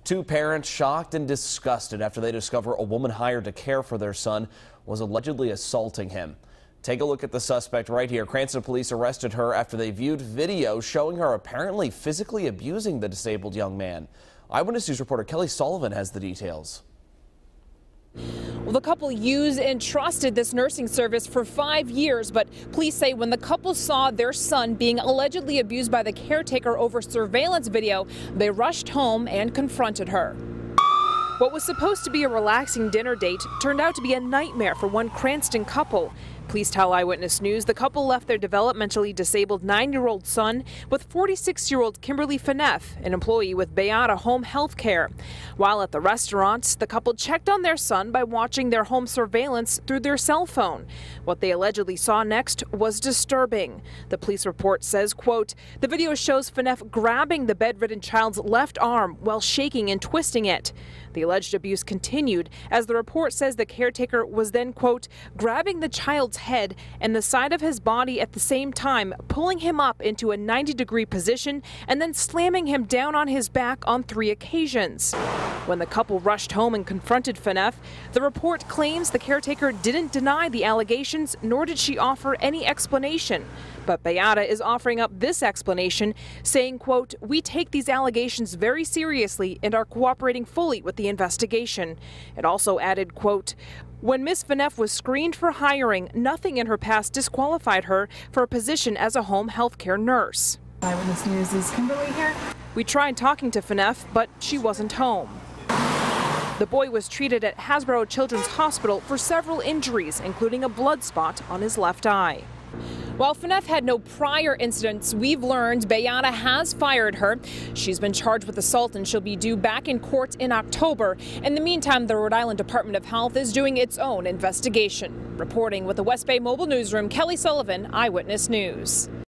Two parents shocked and disgusted after they discover a woman hired to care for their son was allegedly assaulting him. Take a look at the suspect right here. Cranston police arrested her after they viewed video showing her apparently physically abusing the disabled young man. Eyewitness News reporter Kelly Sullivan has the details. Well, the couple used and trusted this nursing service for 5 years, but police say when the couple saw their son being allegedly abused by the caretaker over surveillance video, they rushed home and confronted her. What was supposed to be a relaxing dinner date turned out to be a nightmare for one Cranston couple. Police tell Eyewitness News the couple left their developmentally disabled 9-year-old son with 46-year-old Kimberly Phaneuf, an employee with Beata Home Health Care. While at the restaurant, the couple checked on their son by watching their home surveillance through their cell phone. What they allegedly saw next was disturbing. The police report says, quote, the video shows Phaneuf grabbing the bedridden child's left arm while shaking and twisting it. The alleged abuse continued as the report says the caretaker was then, quote, grabbing the child's head and the side of his body at the same time, pulling him up into a 90-degree position and then slamming him down on his back on 3 occasions. When the couple rushed home and confronted Phaneuf, the report claims the caretaker didn't deny the allegations, nor did she offer any explanation. But Beata is offering up this explanation, saying, quote, we take these allegations very seriously and are cooperating fully with the investigation. It also added, quote, when Ms. Phaneuf was screened for hiring, nothing in her past disqualified her for a position as a home health care nurse. Eyewitness News, is Kimberly here? We tried talking to Phaneuf, but she wasn't home. The boy was treated at Hasbro Children's Hospital for several injuries, including a blood spot on his left eye. While Phaneuf had no prior incidents, we've learned Beata has fired her. She's been charged with assault and she'll be due back in court in October. In the meantime, the Rhode Island Department of Health is doing its own investigation. Reporting with the West Bay Mobile Newsroom, Kelly Sullivan, Eyewitness News.